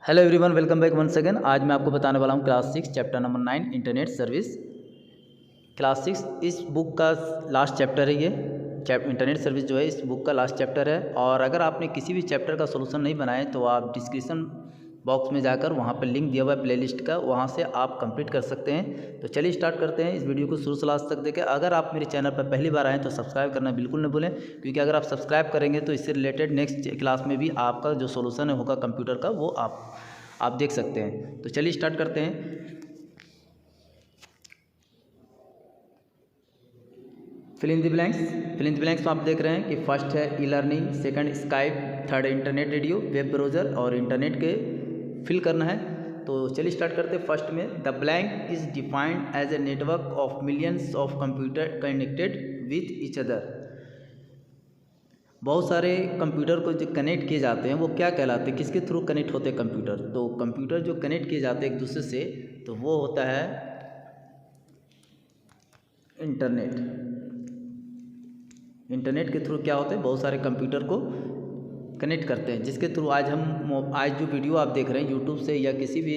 Hello everyone, welcome back once again. आज मैं आपको बताने वाला हूँ class 6 chapter number 9 internet service. Class 6 इस बुक का लास्ट चैप्टर है। ये इंटरनेट सर्विस जो है इस बुक का लास्ट चैप्टर है। और अगर आपने किसी भी चैप्टर का सोल्यूशन नहीं बनाया तो आप डिस्क्रिप्शन बॉक्स में जाकर वहाँ पर लिंक दिया हुआ है प्लेलिस्ट का, वहाँ से आप कंप्लीट कर सकते हैं। तो चलिए स्टार्ट करते हैं इस वीडियो को शुरू से लास्ट तक देखें। अगर आप मेरे चैनल पर पहली बार आएँ तो सब्सक्राइब करना बिल्कुल न भूलें, क्योंकि अगर आप सब्सक्राइब करेंगे तो इससे रिलेटेड नेक्स्ट क्लास में भी आपका जो सोल्यूशन होगा कंप्यूटर का वो आप देख सकते हैं। तो चलिए स्टार्ट करते हैं। फिल इन द ब्लैंक्स में आप देख रहे हैं कि फर्स्ट है e learning, second Skype, third internet radio, web browser और इंटरनेट के फिल करना है। तो चलिए स्टार्ट करते हैं। फर्स्ट में the blank is defined as a network of millions of computer connected with each other. बहुत सारे कंप्यूटर को जो कनेक्ट किए जाते हैं वो क्या कहलाते हैं, किसके थ्रू कनेक्ट होते हैं कंप्यूटर? तो कंप्यूटर जो कनेक्ट किए जाते हैं एक दूसरे से तो वो होता है इंटरनेट के थ्रू क्या होते हैं, बहुत सारे कंप्यूटर को कनेक्ट करते हैं, जिसके थ्रू आज जो वीडियो आप देख रहे हैं यूट्यूब से या किसी भी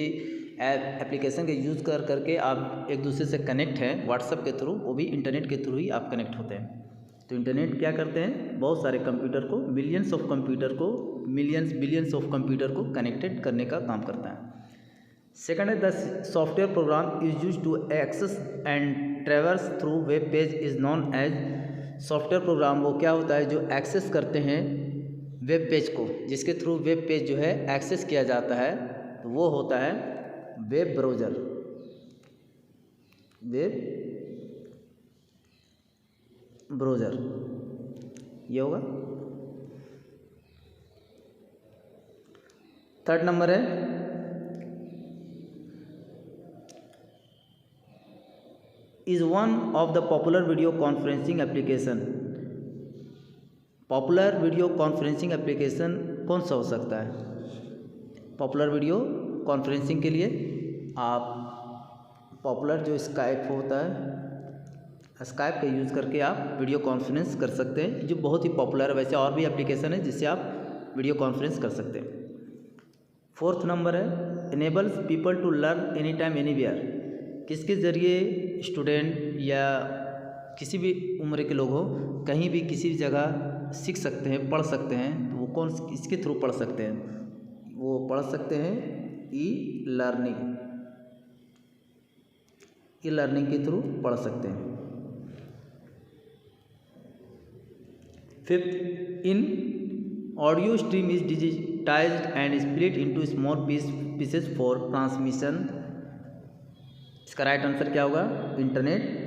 एप्लीकेशन के यूज़ करके आप एक दूसरे से कनेक्ट हैं व्हाट्सएप के थ्रू, वो भी इंटरनेट के थ्रू ही आप कनेक्ट होते हैं। तो इंटरनेट क्या करते हैं, बहुत सारे कंप्यूटर को बिलियंस ऑफ कंप्यूटर को कनेक्टेड करने का काम करता है। सेकंड है the software program is use to access and traverse through web page is known as. Software program वो क्या होता है जो एक्सेस करते हैं वेब पेज को, जिसके थ्रू वेब पेज जो है एक्सेस किया जाता है, तो वो होता है वेब ब्राउज़र। ये होगा। थर्ड नंबर है is one of the popular video conferencing application. Popular video conferencing application कौन सा हो सकता है? पॉपुलर वीडियो कॉन्फ्रेंसिंग के लिए आप पॉपुलर जो स्काइप होता है, स्काइप का यूज़ करके आप वीडियो कॉन्फ्रेंस कर सकते हैं, जो बहुत ही पॉपुलर है। वैसे और भी एप्लीकेशन है जिससे आप वीडियो कॉन्फ्रेंस कर सकते हैं। फोर्थ नंबर है enables people to learn any time anywhere. किसके ज़रिए स्टूडेंट या किसी भी उम्र के लोग हो कहीं भी किसी भी जगह सीख सकते हैं, पढ़ सकते हैं। तो वो इसके थ्रू पढ़ सकते हैं? वो पढ़ सकते हैं ई लर्निंग के थ्रू पढ़ सकते हैं। Fifth in audio stream is digitized and split into small pieces for transmission. इसका राइट आंसर क्या होगा? Internet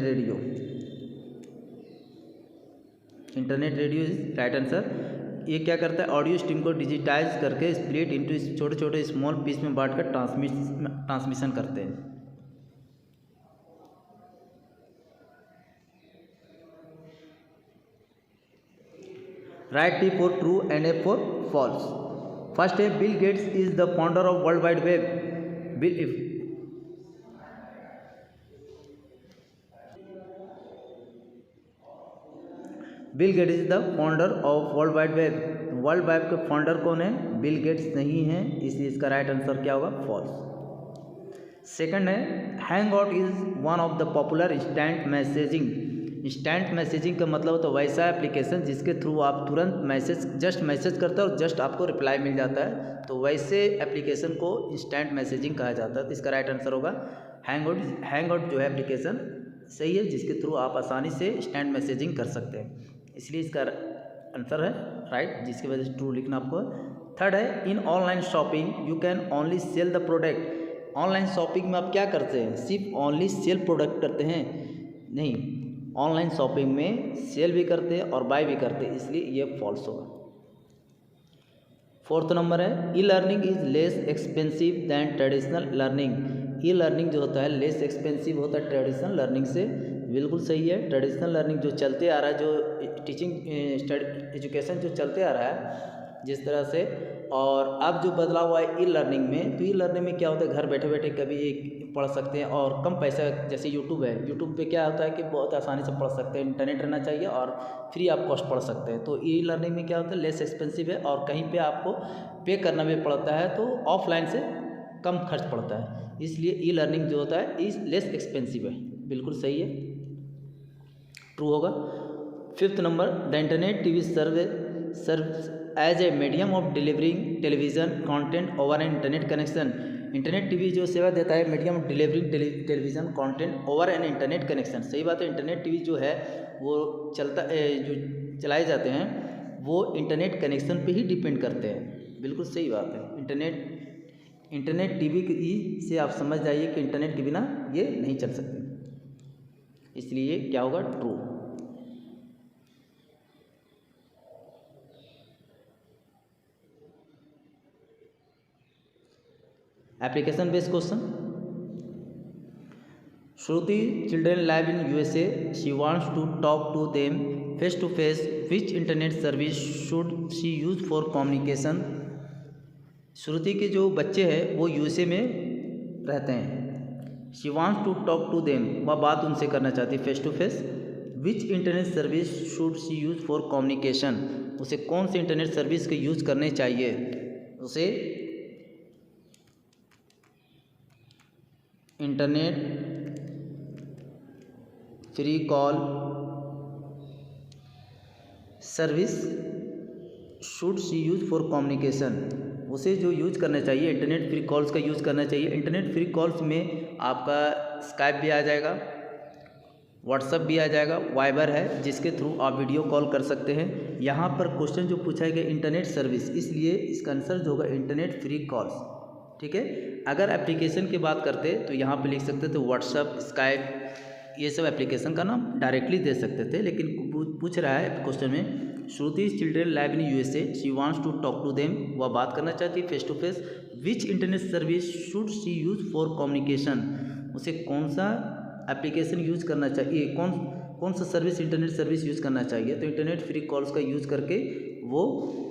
radio is right answer. ये क्या करता है, ऑडियो स्ट्रीम को डिजिटाइज करके स्प्लिट इनटू छोटे छोटे स्मॉल पीस में बांटकर ट्रांसमिशन करते हैं। Right T for true and A for false. First है Bill Gates is the founder of World Wide Web. Bill Gates is the founder of World Wide web. World wide के founder कौन है? Bill gets नहीं है, इसलिए इसका right answer क्या होगा? फॉल्स। सेकंड है hang out is one of the popular instant messaging. Instant messaging का मतलब तो वैसा एप्लीकेशन जिसके थ्रू आप तुरंत मैसेज करते हो और जस्ट आपको रिप्लाई मिल जाता है, तो वैसे एप्लीकेशन को इंस्टेंट मैसेजिंग कहा जाता है। तो इसका राइट आंसर होगा हैंग आउट जो है एप्लीकेशन सही है, जिसके थ्रू आप आसानी से इंस्टेंट मैसेजिंग कर सकते हैं, इसलिए इसका आंसर है राइट, जिसकी वजह से ट्रू लिखना आपको। थर्ड है in online shopping you can only sell the product. Online shopping में आप क्या करते हैं? सिर्फ ओनली सेल प्रोडक्ट करते हैं? नहीं, ऑनलाइन शॉपिंग में सेल भी करते हैं और बाय भी करते हैं, इसलिए ये फॉल्स होगा। फोर्थ नंबर है e learning is less expensive than traditional learning. E learning जो होता है लेस एक्सपेंसिव होता है ट्रेडिशनल लर्निंग से, बिल्कुल सही है। ट्रेडिशनल लर्निंग जो चलते आ रहा है, जो टीचिंग एजुकेशन जो चलते आ रहा है, जिस तरह से और अब जो बदलाव हुआ है ई लर्निंग में, तो ई लर्निंग में क्या होता है, घर बैठे बैठे कभी एक पढ़ सकते हैं और कम पैसा, जैसे यूट्यूब है, यूट्यूब पे क्या होता है कि बहुत आसानी से पढ़ सकते हैं, इंटरनेट रहना चाहिए और फ्री ऑफ कॉस्ट पढ़ सकते हैं। तो ई लर्निंग में क्या होता है, लेस एक्सपेंसिव है और कहीं पे आपको पे करना भी पड़ता है, तो ऑफलाइन से कम खर्च पड़ता है, इसलिए ई लर्निंग जो होता है इज लेस एक्सपेंसिव है। बिल्कुल सही है, ट्रू होगा। 5th number, the internet TV serve as a medium of delivering television content over an internet connection. Internet TV जो सेवा देता है medium of delivering television content over an internet connection. सही बात है, इंटरनेट टीवी जो है वो जो चलाए जाते हैं वो इंटरनेट कनेक्शन पे ही डिपेंड करते हैं। बिल्कुल सही बात है। इंटरनेट टीवी से आप समझ जाइए कि इंटरनेट के बिना ये नहीं चल सकते, इसलिए क्या होगा, true. Application based question. Shruti children live in USA, she wants to talk to them face to face, which internet service should she use for communication. Shruti के जो बच्चे हैं वो यूएसए में रहते हैं, she wants to talk to them, वह बात उनसे करना चाहती है face to face. Which internet service should she use for communication, उसे कौन से इंटरनेट सर्विस के यूज करने चाहिए, उसे internet free call service should she use for communication, उसे जो यूज करना चाहिए इंटरनेट फ्री कॉल्स का यूज़ करना चाहिए। इंटरनेट फ्री कॉल्स में आपका स्काइप भी आ जाएगा, व्हाट्सअप भी आ जाएगा, वाइबर है जिसके थ्रू आप वीडियो कॉल कर सकते हैं। यहाँ पर क्वेश्चन जो पूछा गया इंटरनेट सर्विस, इसलिए इसका आंसर जो होगा इंटरनेट फ्री कॉल्स। ठीक है, अगर एप्लीकेशन की बात करते तो यहाँ पे लिख सकते थे व्हाट्सअप, स्काइप, ये सब एप्लीकेशन का नाम डायरेक्टली दे सकते थे, लेकिन पूछ रहा है क्वेश्चन में Shruti children live in USA, she wants to talk to them, वह बात करना चाहती है face to face. Which internet service should she use for communication, उसे कौन सा एप्लीकेशन यूज करना चाहिए, कौन सा सर्विस इंटरनेट सर्विस यूज़ करना चाहिए, तो इंटरनेट फ्री कॉल्स का यूज़ करके वो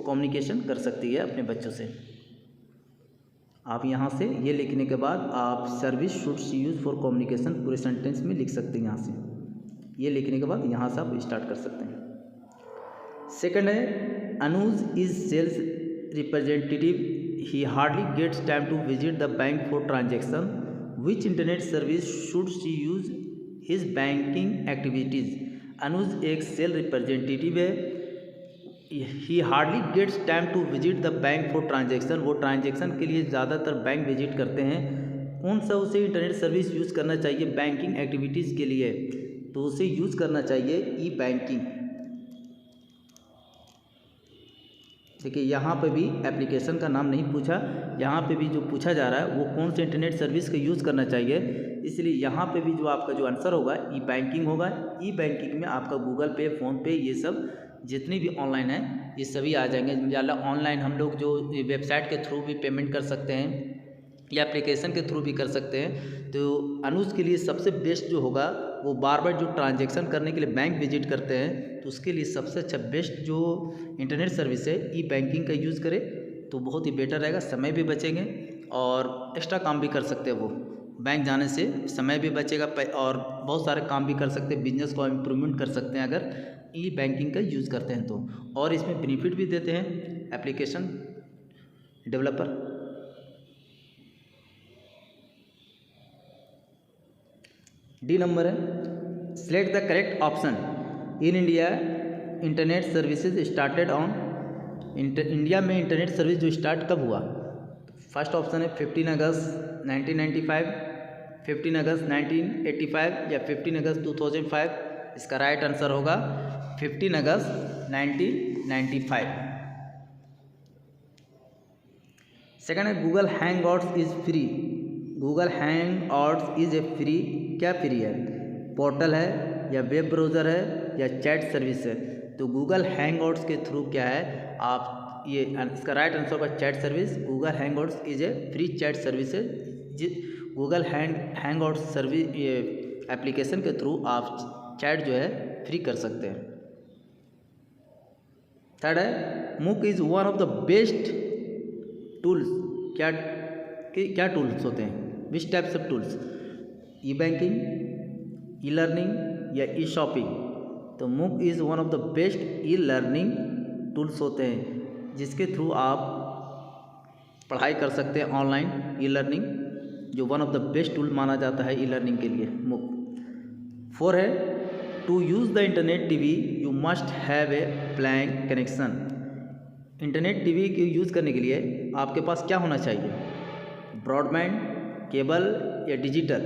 कम्युनिकेशन कर सकती है अपने बच्चों से। आप यहाँ से ये लिखने के बाद आप service should she use for communication पूरे सेंटेंस में लिख सकते हैं। यहाँ से ये लिखने के बाद यहाँ से आप स्टार्ट कर सकते हैं। सेकंड है, Anuj is sales representative, he hardly gets time to visit the bank for transaction, which internet service should she use his banking activities. Anuj एक सेल रिप्रेजेंटेटिव है, he hardly gets time to visit the bank for transaction, वो transaction के लिए ज़्यादातर bank visit करते हैं। कौन सा उसे इंटरनेट सर्विस यूज़ करना चाहिए बैंकिंग एक्टिविटीज़ के लिए, तो उसे यूज़ करना चाहिए ई बैंकिंग। देखिए यहाँ पे भी एप्लीकेशन का नाम नहीं पूछा, यहाँ पे भी जो पूछा जा रहा है वो कौन से इंटरनेट सर्विस का यूज़ करना चाहिए, इसलिए यहाँ पे भी जो आपका जो आंसर होगा ई बैंकिंग होगा। ई बैंकिंग में आपका गूगल पे, फ़ोन पे, ये सब जितनी भी ऑनलाइन है ये सभी आ जाएंगे। इंशाल्लाह ऑनलाइन हम लोग जो वेबसाइट के थ्रू भी पेमेंट कर सकते हैं या एप्लीकेशन के थ्रू भी कर सकते हैं। तो अनुज के लिए सबसे बेस्ट जो होगा वो बार बार जो ट्रांजेक्शन करने के लिए बैंक विजिट करते हैं, तो उसके लिए सबसे अच्छा बेस्ट जो इंटरनेट सर्विस है ई बैंकिंग का यूज़ करें तो बहुत ही बेटर रहेगा, समय भी बचेंगे और एक्स्ट्रा काम भी कर सकते हैं। वो बैंक जाने से समय भी बचेगा और बहुत सारे काम भी कर सकते हैं, बिजनेस को इम्प्रूवमेंट कर सकते हैं अगर ई बैंकिंग का यूज़ करते हैं तो। और इसमें बेनिफिट भी देते हैं एप्लीकेशन डेवलपर। डी नंबर है, select the correct option. In India internet services started on, India में इंटरनेट सर्विस जो स्टार्ट कब हुआ। फर्स्ट ऑप्शन है 15 अगस्त 1995, 15 अगस्त 1985 या 15 अगस्त 2005। इसका राइट आंसर होगा 15 अगस्त 1995। सेकंड है, Google hang outs is free. Google hang outs is a free, क्या फ्री है, पोर्टल है या वेब ब्राउज़र है या चैट सर्विस है। तो गूगल हैंग आउट्स के थ्रू क्या है आप ये, इसका राइट आंसर होगा chat service. Google hang outs is a free chat service है। गूगल हैंग आउट्स सर्विस ये एप्लीकेशन के थ्रू आप चैट जो है फ्री कर सकते हैं। थर्ड है, मूक is one of the best tools क्या टूल्स होते हैं, which types of tools, E banking, e learning या ई शॉपिंग। तो मूक is one of the best e learning tools होते हैं जिसके थ्रू आप पढ़ाई कर सकते हैं ऑनलाइन। ई लर्निंग जो one of the best tool माना जाता है ई लर्निंग के लिए मूक। 4 है to use the internet TV you must have a plan connection. Internet TV को यूज़ करने के लिए आपके पास क्या होना चाहिए, ब्रॉडबैंड, केबल या डिजिटल।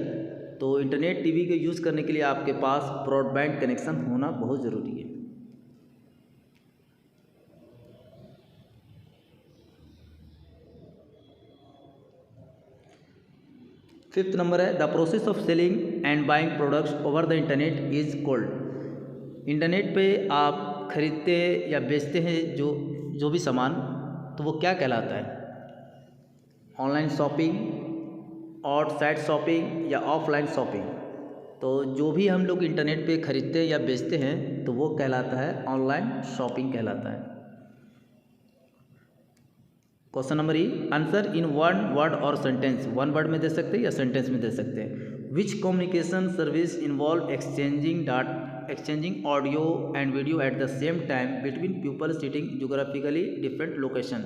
तो इंटरनेट टीवी को यूज़ करने के लिए आपके पास ब्रॉडबैंड कनेक्शन होना बहुत ज़रूरी है। फिफ्थ नंबर है the process of selling and buying products over the internet is called. Internet पे आप खरीदते या बेचते हैं जो भी सामान, तो वो क्या कहलाता है, ऑनलाइन शॉपिंग, आउटसाइड शॉपिंग या ऑफलाइन शॉपिंग। तो जो भी हम लोग इंटरनेट पे खरीदते या बेचते हैं तो वो कहलाता है ऑनलाइन शॉपिंग कहलाता है। Question number E, answer in one word और सेंटेंस। वन वर्ड में दे सकते हैं या सेंटेंस में दे सकते हैं। Which communication service involve exchanging audio and video at the same time between people sitting geographically different location.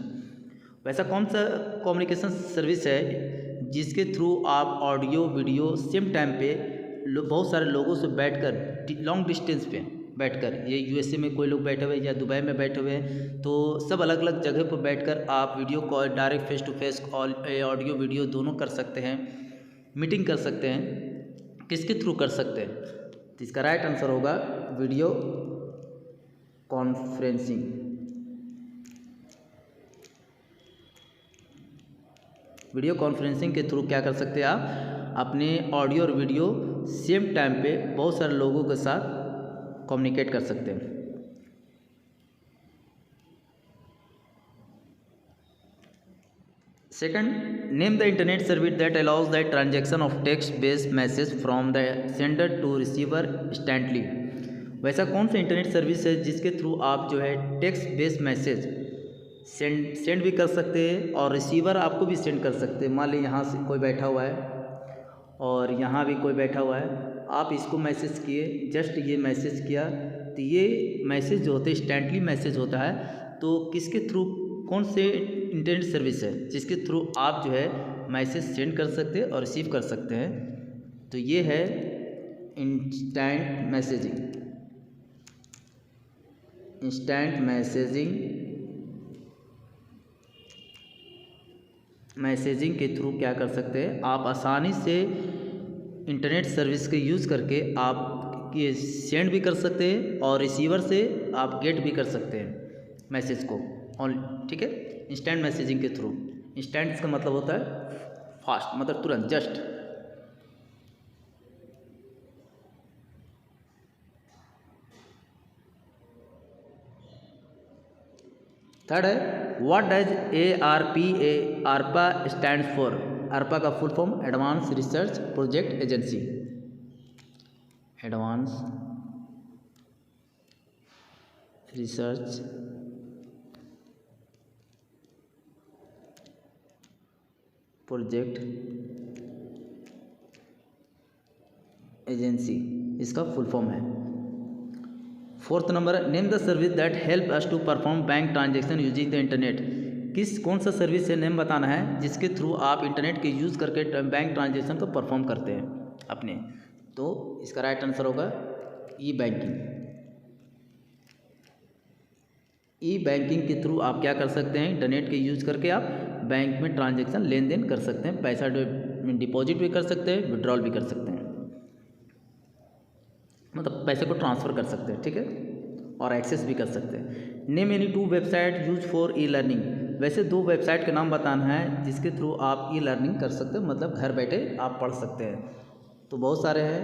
वैसा कौन सा कम्युनिकेशन सर्विस है जिसके थ्रू आप ऑडियो वीडियो सेम टाइम पे बहुत सारे लोगों से बैठकर लॉन्ग डिस्टेंस पे बैठकर, ये यूएसए में कोई लोग बैठे हुए या दुबई में बैठे हुए हैं, तो सब अलग अलग जगह पर बैठकर आप video call, direct face to face call, audio video दोनों कर सकते हैं, मीटिंग कर सकते हैं। किसके थ्रू कर सकते हैं, तो इसका राइट आंसर होगा वीडियो कॉन्फ्रेंसिंग। वीडियो कॉन्फ्रेंसिंग के थ्रू क्या कर सकते हैं, आप अपने ऑडियो और वीडियो सेम टाइम पे बहुत सारे लोगों के साथ कम्युनिकेट कर सकते हैं। Second, name the internet service that allows the transaction of text based message from the sender to receiver instantly. वैसा कौन सा इंटरनेट सर्विस है जिसके थ्रू आप जो है टेक्स्ट बेस्ड मैसेज सेंड भी कर सकते हैं और रिसीवर आपको भी सेंड कर सकते हैं। मान लीजिए यहाँ से कोई बैठा हुआ है और यहाँ भी कोई बैठा हुआ है, आप इसको मैसेज किए, जस्ट ये मैसेज किया, तो ये मैसेज जो होते हैं इंस्टेंटली मैसेज होता है। तो किसके थ्रू, कौन से इंटरनेट सर्विस है जिसके थ्रू आप जो है मैसेज सेंड कर सकते हैं और रिसीव कर सकते हैं, तो ये है इंस्टेंट मैसेजिंग। इंस्टेंट मैसेजिंग के थ्रू क्या कर सकते हैं, आप आसानी से इंटरनेट सर्विस के यूज़ करके आप ये सेंड भी कर सकते हैं और रिसीवर से आप गेट भी कर सकते हैं मैसेज को, ठीक है, इंस्टेंट मैसेजिंग के थ्रू। इंस्टेंट इसका मतलब होता है फास्ट, मतलब तुरंत, जस्ट। थर्ड है what does ARPA stand for. ARPA का full form advance research project agency. Advance research project agency इसका फुल फॉर्म है। Fourth number, name the service that help us to perform bank transaction using the internet. कौन सा service है, name बताना है जिसके through आप इंटरनेट के यूज़ करके बैंक ट्रांजेक्शन को परफॉर्म करते हैं अपने। तो इसका राइट आंसर होगा ई बैंकिंग। ई बैंकिंग के थ्रू आप क्या कर सकते हैं, इंटरनेट के यूज़ करके आप बैंक में ट्रांजेक्शन लेन देन कर सकते हैं, पैसा डिपॉजिट भी कर सकते हैं, विड्रॉल भी कर सकते हैं, मतलब पैसे को ट्रांसफ़र कर सकते हैं, ठीक है, और एक्सेस भी कर सकते हैं। Name any 2 website use for e learning. वैसे 2 वेबसाइट के नाम बताना है जिसके थ्रू आप ई लर्निंग कर सकते हैं, मतलब घर बैठे आप पढ़ सकते हैं। तो बहुत सारे हैं,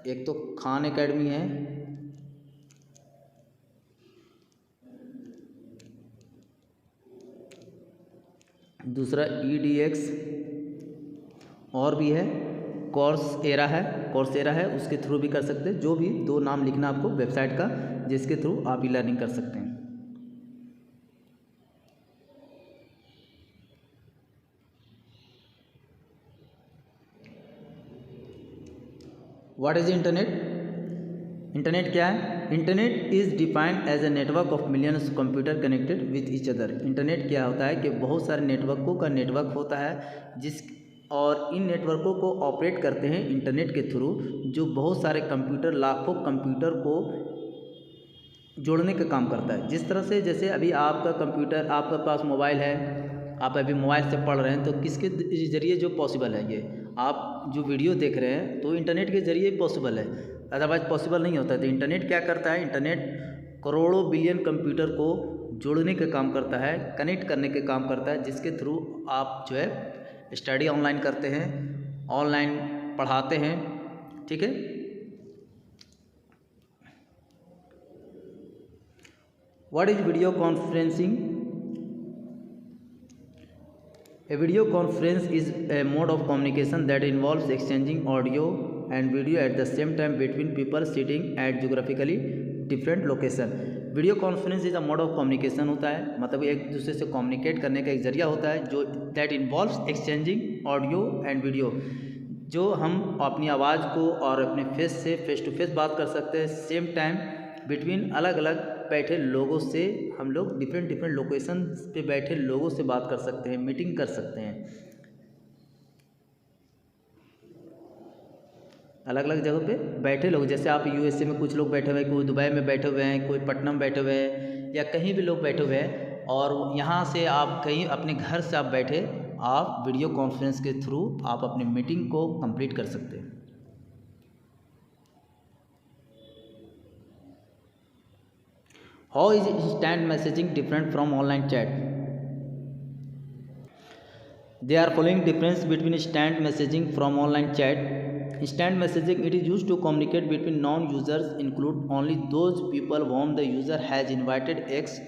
एक तो खान एकेडमी है, दूसरा EDX, और भी है कोर्सेरा है, उसके थ्रू भी कर सकते हैं। जो भी 2 नाम लिखना आपको वेबसाइट का जिसके थ्रू आप ई लर्निंग कर सकते हैं। What is internet? इंटरनेट क्या है? Internet is defined as a network of millions computer connected with each other. Internet क्या होता है कि बहुत सारे नेटवर्कों का नेटवर्क होता है और इन नेटवर्कों को ऑपरेट करते हैं इंटरनेट के थ्रू, जो बहुत सारे कंप्यूटर, लाखों कंप्यूटर को जोड़ने का काम करता है। जिस तरह से जैसे अभी आपका कंप्यूटर, आपके पास मोबाइल है, आप अभी मोबाइल से पढ़ रहे हैं, तो किसके ज़रिए जो पॉसिबल है, ये आप जो वीडियो देख रहे हैं तो इंटरनेट के ज़रिए पॉसिबल है, अदरवाइज पॉसिबल नहीं होता। तो इंटरनेट क्या करता है? इंटरनेट करोड़ों बिलियन कंप्यूटर को जोड़ने का काम करता है, कनेक्ट करने का काम करता है, जिसके थ्रू आप जो है स्टडी ऑनलाइन करते हैं, ऑनलाइन पढ़ाते हैं। ठीक है। What is video conferencing? A video conference is a mode of communication that involves exchanging audio and video at the same time between people sitting at geographically different location. Video conference is a mode of communication होता है, मतलब एक दूसरे से communicate करने का एक जरिया होता है जो that involves exchanging audio and video, जो हम अपनी आवाज़ को और अपने फेस टू फेस बात कर सकते हैं, सेम टाइम बिटवीन अलग अलग बैठे लोगों से। हम लोग डिफरेंट लोकेशन पे बैठे लोगों से बात कर सकते हैं, मीटिंग कर सकते हैं अलग अलग जगह पे बैठे लोग। जैसे आप यूएसए में कुछ लोग बैठे हुए हैं, कोई दुबई में बैठे हुए हैं, कोई पटना में बैठे हुए हैं, या कहीं भी लोग बैठे हुए हैं, और यहाँ से आप कहीं अपने घर से आप बैठे, आप वीडियो कॉन्फ्रेंस के थ्रू आप अपनी मीटिंग को कंप्लीट कर सकते हैं। How is instant messaging different from online chat? There are following difference between instant messaging from online chat. Instant messaging, it is used to communicate between non-users, include only those people whom the user has invited X.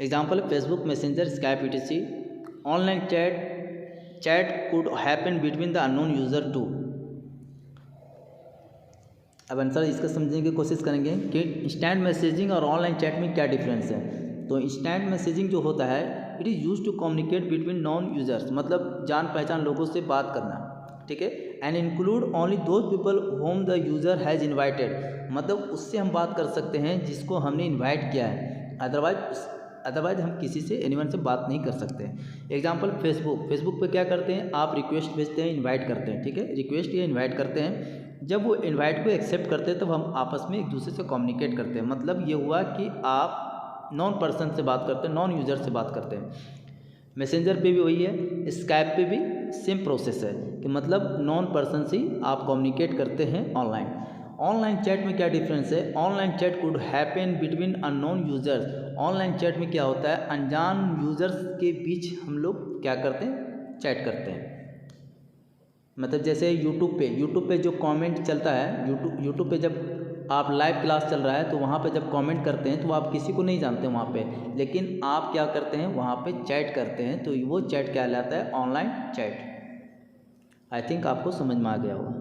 Example: Facebook, Messenger, Skype, etc. Online chat could happen between the unknown user too. अब answer इसका समझने की कोशिश करेंगे कि instant messaging और online chat में क्या डिफरेंस है। तो इंस्टेंट मैसेजिंग जो होता है, it is used to communicate between known users, मतलब जान पहचान लोगों से बात करना। ठीक है। And include only those people whom the user has invited, मतलब उससे हम बात कर सकते हैं जिसको हमने इन्वाइट किया है, अदरवाइज हम किसी से एनीवन से बात नहीं कर सकते। एग्जाम्पल फेसबुक पे क्या करते हैं, आप रिक्वेस्ट भेजते हैं, इनवाइट करते हैं। ठीक है, रिक्वेस्ट या इनवाइट करते हैं, जब वो इनवाइट को एक्सेप्ट करते हैं तब हम आपस में एक दूसरे से कम्युनिकेट करते हैं। मतलब ये हुआ कि आप नॉन पर्सन से बात करते हैं, नॉन यूज़र से बात करते हैं। मैसेंजर पे भी वही है, स्काइप पे भी सेम प्रोसेस है कि मतलब नॉन पर्सन से आप कम्युनिकेट करते हैं ऑनलाइन। ऑनलाइन चैट में क्या डिफरेंस है? Online chat could happen between unknown users. Online chat में क्या होता है, अनजान यूजर्स के बीच हम लोग क्या करते हैं, चैट करते हैं। मतलब जैसे यूट्यूब पे जो कमेंट चलता है, यूट्यूब पे जब आप लाइव क्लास चल रहा है तो वहाँ पे जब कमेंट करते हैं तो आप किसी को नहीं जानते वहाँ पे, लेकिन आप क्या करते हैं, वहाँ पे चैट करते हैं, तो वो चैट क्या कहलाता है, ऑनलाइन चैट। आई थिंक आपको समझ में आ गया होगा।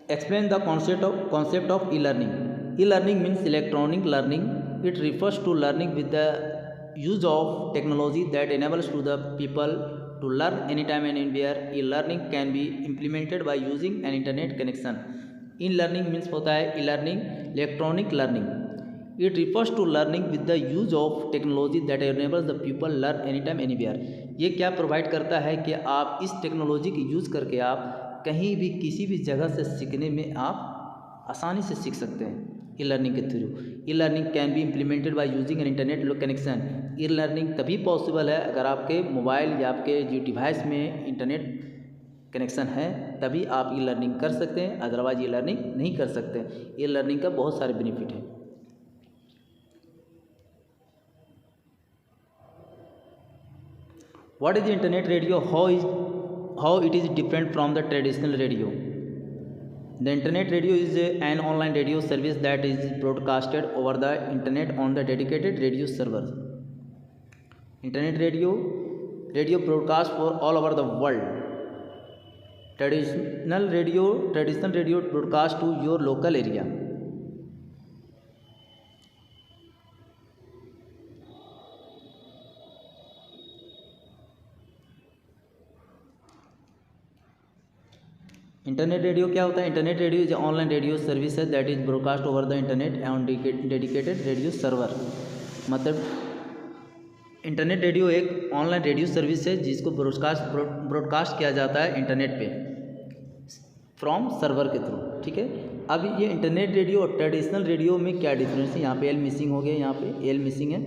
Explain the concept of e-learning. E-learning means electronic learning. It refers to learning with the use of technology that enables to the people to learn anytime and anywhere. E-learning can be implemented by using an internet connection. E-learning means होता है e-learning, electronic learning. It refers to learning with the use of technology that enables the people learn anytime anywhere. ये क्या provide करता है कि आप इस technology की यूज़ करके आप कहीं भी किसी भी जगह से सीखने में आप आसानी से सीख सकते हैं ई लर्निंग के through. E learning can be implemented by using N internet connection. E learning तभी पॉसिबल है अगर आपके मोबाइल या आपके जो डिवाइस में इंटरनेट कनेक्शन है, तभी आप ई लर्निंग कर सकते हैं, अदरवाइज ई लर्निंग नहीं कर सकते। ई लर्निंग का बहुत सारे बेनिफिट हैं। What is the internet radio? How it is different from the traditional radio? The internet radio is an online radio service that is broadcasted over the internet on the dedicated radio server. Internet radio broadcast for all over the world. Traditional radio broadcast to your local area. Internet radio क्या होता है? Internet radio is online radio service है that is broadcast over the internet on dedicated radio server. मतलब internet radio एक online radio service है जिसको broadcast किया जाता है इंटरनेट पे फ्रॉम सर्वर के थ्रू, ठीक है। अब ये इंटरनेट रेडियो और ट्रेडिशनल रेडियो में क्या डिफरेंस है? यहाँ पे एल मिसिंग हो गया, यहाँ पे एल मिसिंग है।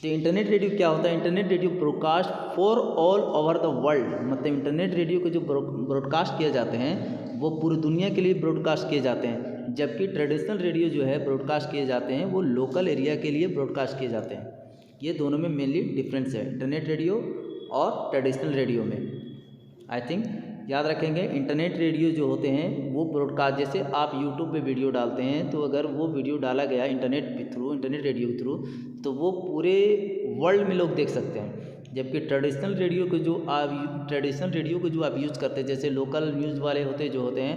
तो इंटरनेट रेडियो क्या होता है? Internet radio broadcast for all over the world. मतलब इंटरनेट रेडियो के जो ब्रॉडकास्ट किए जाते हैं वो पूरी दुनिया के लिए ब्रॉडकास्ट किए जाते हैं, जबकि ट्रेडिशनल रेडियो जो है ब्रॉडकास्ट किए जाते हैं वो लोकल एरिया के लिए ब्रॉडकास्ट किए जाते हैं। ये दोनों में मेनली डिफरेंस है इंटरनेट रेडियो और ट्रेडिशनल रेडियो में। आई थिंक याद रखेंगे, इंटरनेट रेडियो जो होते हैं वो ब्रॉडकास्ट, जैसे आप यूट्यूब पे वीडियो डालते हैं तो अगर वो वीडियो डाला गया इंटरनेट रेडियो के थ्रू तो वो पूरे वर्ल्ड में लोग देख सकते हैं, जबकि ट्रेडिशनल रेडियो को जो आप यूज़ करते हैं, जैसे लोकल न्यूज़ वाले जो होते हैं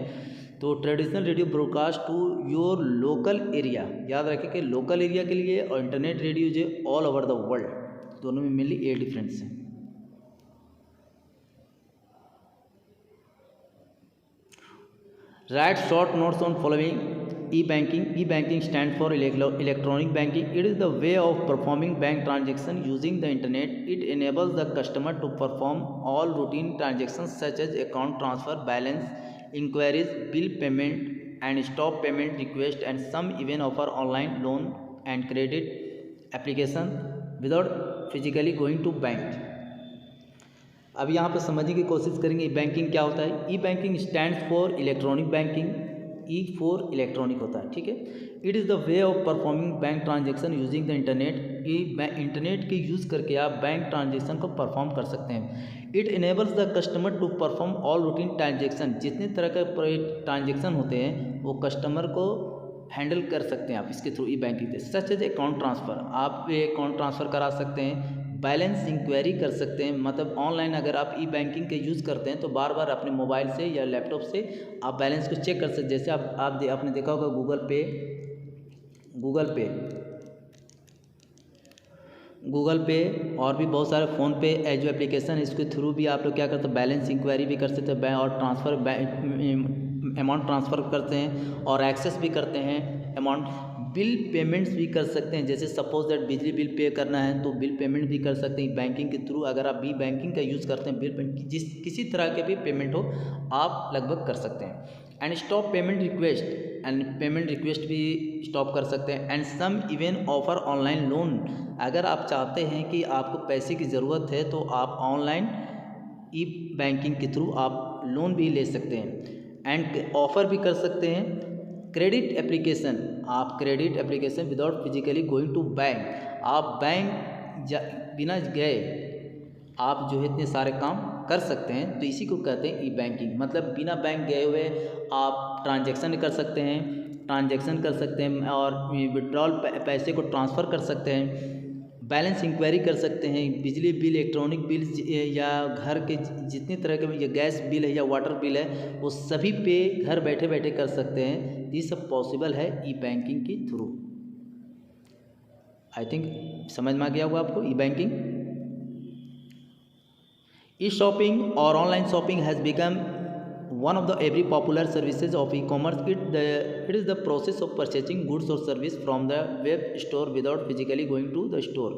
तो traditional radio broadcast to your local area. याद रखें कि लोकल एरिया के लिए और इंटरनेट रेडियो जो ऑल ओवर द वर्ल्ड, दोनों में मेनली ये डिफरेंस है। Write short notes on following e-banking. E-banking stands for electronic banking. It is the way of performing bank transaction using the internet. It enables the customer to perform all routine transactions such as account transfer, balance inquiries, bill payment, and stop payment request, and some even offer online loan and credit application without physically going to bank. अब यहाँ पर समझने की कोशिश करेंगे ई banking क्या होता है। E banking stands for electronic banking, E for electronic होता है, ठीक है। It is the way of performing bank transaction using the internet. Internet के यूज़ करके आप बैंक ट्रांजेक्शन को परफॉर्म कर सकते हैं। It enables the customer to perform all routine transaction. जितने तरह के ट्रांजेक्शन होते हैं वो कस्टमर को हैंडल कर सकते हैं आप इसके थ्रू ई बैंकिंग से। सच एज अकाउंट ट्रांसफ़र, आप अकाउंट ट्रांसफ़र करा सकते हैं, बैलेंस इंक्वायरी कर सकते हैं। मतलब ऑनलाइन अगर आप ई बैंकिंग के यूज़ करते हैं तो बार बार अपने मोबाइल से या लैपटॉप से आप बैलेंस को चेक कर सकते हैं। जैसे आपने देखा होगा गूगल पे और भी बहुत सारे फ़ोन पे जो एप्लीकेशन है इसके थ्रू भी आप लोग क्या करते हैं, बैलेंस इंक्वायरी भी कर सकते हैं और अमाउंट ट्रांसफ़र करते हैं और एक्सेस भी करते हैं अमाउंट। बिल पेमेंट्स भी कर सकते हैं, जैसे सपोज दैट बिजली बिल पे करना है तो बिल पेमेंट भी कर सकते हैं बैंकिंग के थ्रू। अगर आप बी बैंकिंग का यूज़ करते हैं, बिल पेमेंट किसी तरह के भी पेमेंट हो आप लगभग कर सकते हैं। एंड स्टॉप पेमेंट रिक्वेस्ट भी स्टॉप कर सकते हैं। And some even offer online loan. अगर आप चाहते हैं कि आपको पैसे की ज़रूरत है तो आप ऑनलाइन ई बैंकिंग के थ्रू आप लोन भी ले सकते हैं एंड ऑफ़र भी कर सकते हैं। क्रेडिट एप्लीकेशन, आप credit application without physically going to bank, आप बैंक बिना गए आप जो है इतने सारे काम कर सकते हैं, तो इसी को कहते हैं ई बैंकिंग। मतलब बिना बैंक गए हुए आप ट्रांजैक्शन कर सकते हैं और विड्रॉल पैसे को ट्रांसफ़र कर सकते हैं, बैलेंस इंक्वायरी कर सकते हैं, बिजली बिल, इलेक्ट्रॉनिक बिल या घर के जितने तरह के या गैस बिल है या वाटर बिल है वो सभी पे घर बैठे बैठे कर सकते हैं। ये सब पॉसिबल है ई बैंकिंग के थ्रू। आई थिंक समझ में आ गया होगा आपको ई बैंकिंग। ई शॉपिंग और online shopping has become one of the every popular services of e-commerce. It is the process of purchasing goods or service from the web store without physically going to the store.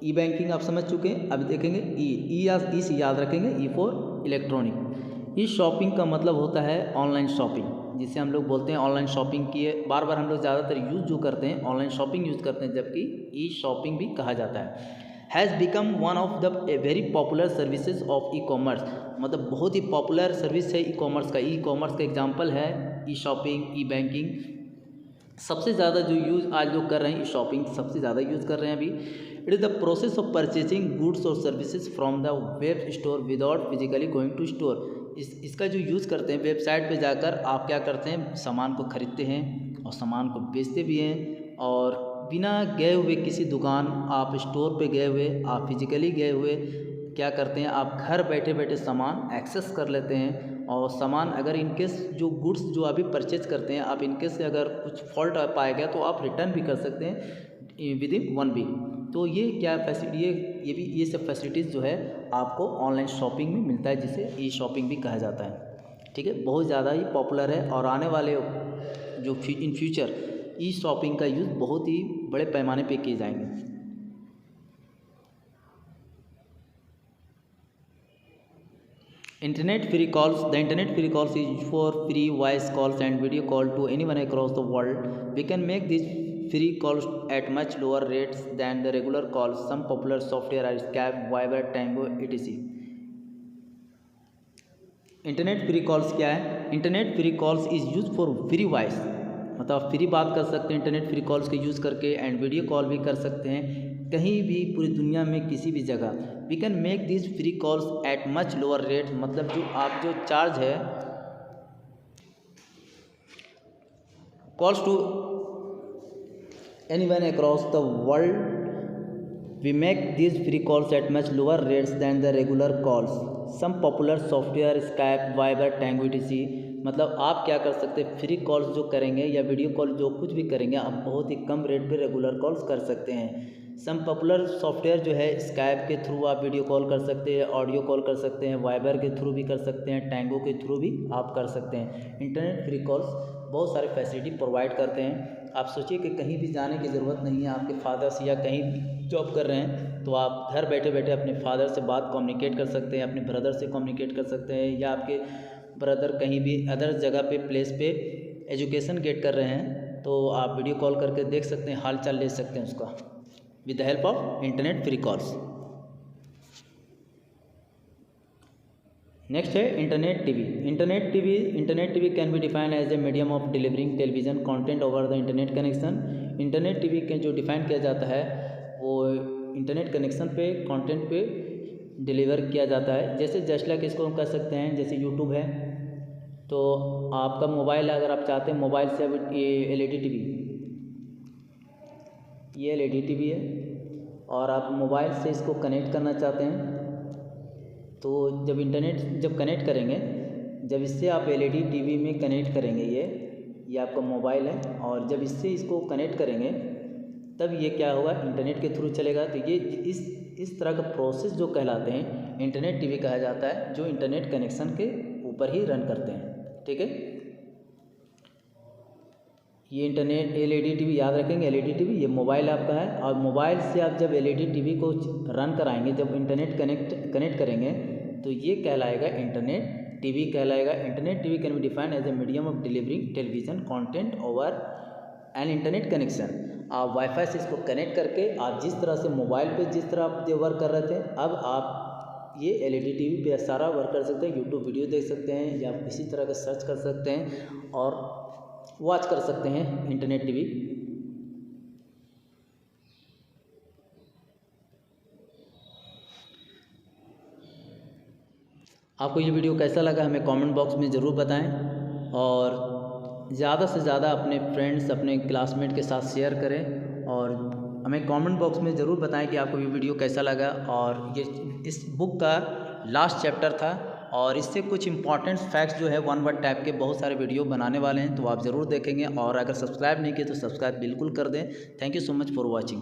E banking आप समझ चुके हैं। अब देखेंगे ई से याद रखेंगे, ई for electronic. E shopping का मतलब होता है ऑनलाइन शॉपिंग, जिसे हम लोग बोलते हैं ऑनलाइन शॉपिंग की बार बार हम लोग ज़्यादातर यूज़ जो करते हैं ऑनलाइन शॉपिंग यूज़ करते हैं, जबकि ई शॉपिंग भी कहा जाता है। Has become one of the very popular services of e commerce. मतलब बहुत ही पॉपुलर सर्विस है ई कॉमर्स का। ई कॉमर्स का एग्जांपल है ई शॉपिंग, ई बैंकिंग। सबसे ज़्यादा जो यूज़ आज लोग कर रहे हैं ई शॉपिंग सबसे ज़्यादा यूज़ कर रहे हैं अभी। It is the process of purchasing goods और services from the web store without physically going to store. इसका जो यूज़ करते हैं वेबसाइट पे जाकर आप क्या करते हैं, सामान को खरीदते हैं और सामान को बेचते भी हैं, और बिना गए हुए किसी दुकान, आप स्टोर पे गए हुए, आप फिजिकली गए हुए क्या करते हैं, आप घर बैठे बैठे सामान एक्सेस कर लेते हैं। और सामान अगर इनकेस जो गुड्स जो अभी परचेज करते हैं, आप इनकेस अगर कुछ फॉल्ट पाया गया तो आप रिटर्न भी कर सकते हैं विद इन 1 वीक। तो ये क्या फैसिलिटी, ये भी ये सब फैसिलिटीज़ जो है आपको ऑनलाइन शॉपिंग में मिलता है, जिसे ई शॉपिंग भी कहा जाता है। ठीक है, बहुत ज़्यादा ही पॉपुलर है और आने वाले जो इन फ्यूचर ई शॉपिंग का यूज़ बहुत ही बड़े पैमाने पे किए जाएंगे। Internet free calls. The internet free calls is for free voice calls and video call to anyone across the world. We can make these free calls at much lower rates than the regular calls. Some popular software are Skype, Viber, Tango, etc. Internet free calls क्या है? Internet free calls is use for free voice, मतलब free बात कर सकते हैं internet free calls के use करके, and video call भी कर सकते हैं कहीं भी पूरी दुनिया में किसी भी जगह। We can make this free calls at much lower rate, मतलब जो चार्ज है calls to anyone across the world, we make this free calls at much lower rates than the regular calls. Some popular software Skype, Viber, Tango etc, मतलब आप क्या कर सकते हैं, free calls जो करेंगे या वीडियो कॉल जो कुछ भी करेंगे आप बहुत ही कम रेट पे रेगुलर कॉल्स कर सकते हैं। सम पॉपुलर सॉफ्टवेयर जो है स्काइप के थ्रू आप वीडियो कॉल कर सकते हैं, ऑडियो कॉल कर सकते हैं, वाइबर के थ्रू भी कर सकते हैं, टैंगो के थ्रू भी आप कर सकते हैं। इंटरनेट फ्री कॉल्स बहुत सारे फैसिलिटी प्रोवाइड करते हैं। आप सोचिए कि कहीं भी जाने की ज़रूरत नहीं है, आपके फादर से या कहीं भी जॉब कर रहे हैं तो आप घर बैठे बैठे अपने फादर से बात कम्युनिकेट कर सकते हैं, अपने ब्रदर से कम्युनिकेट कर सकते हैं, या आपके ब्रदर कहीं भी अदर जगह पे प्लेस पे एजुकेशन गेट कर रहे हैं तो आप वीडियो कॉल करके देख सकते हैं, हाल चाल ले सकते हैं उसका with the help of internet free calls. Next है internet TV. Internet TV can be defined as a medium of delivering television content over the internet connection. Internet TV के जो डिफाइन किया जाता है वो इंटरनेट कनेक्शन पे content पे deliver किया जाता है। जैसे जस्ट लाइक इसको हम कह सकते हैं, जैसे यूट्यूब है तो आपका मोबाइल अगर आप चाहते हैं मोबाइल से अब ये LED टीवी, ये LED टीवी है और आप मोबाइल से इसको कनेक्ट करना चाहते हैं तो जब कनेक्ट करेंगे, जब इससे आप LED टीवी में कनेक्ट करेंगे, ये आपका मोबाइल है और जब इससे इसको कनेक्ट करेंगे तब ये क्या होगा, इंटरनेट के थ्रू चलेगा। तो ये इस तरह का प्रोसेस जो कहलाते हैं इंटरनेट टीवी कहा जाता है, जो इंटरनेट कनेक्शन के ऊपर ही रन करते हैं। ठीक है, ये इंटरनेट LED टीवी याद रखेंगे, LED टीवी ये मोबाइल आपका है और मोबाइल से आप जब LED टीवी को रन कराएंगे, जब इंटरनेट कनेक्ट करेंगे तो ये कहलाएगा इंटरनेट टीवी कहलाएगा। Internet TV can be defined as a medium of delivering television content over an internet connection. आप वाईफाई से इसको कनेक्ट करके आप जिस तरह से मोबाइल पे जिस तरह आप वर्क कर रहे थे, अब आप ये LED टीवी पे सारा वर्क कर सकते हैं, यूट्यूब वीडियो देख सकते हैं या किसी तरह का सर्च कर सकते हैं और वॉच कर सकते हैं इंटरनेट टीवी। आपको ये वीडियो कैसा लगा हमें कमेंट बॉक्स में ज़रूर बताएं और ज़्यादा से ज़्यादा अपने फ्रेंड्स, अपने क्लासमेट के साथ शेयर करें और हमें कमेंट बॉक्स में ज़रूर बताएं कि आपको ये वीडियो कैसा लगा। और ये इस बुक का लास्ट चैप्टर था और इससे कुछ इंपॉर्टेंट फैक्ट्स जो है 1 वर्ड टाइप के बहुत सारे वीडियो बनाने वाले हैं, तो आप ज़रूर देखेंगे और अगर सब्सक्राइब नहीं किए तो सब्सक्राइब बिल्कुल कर दें। Thank you so much for watching.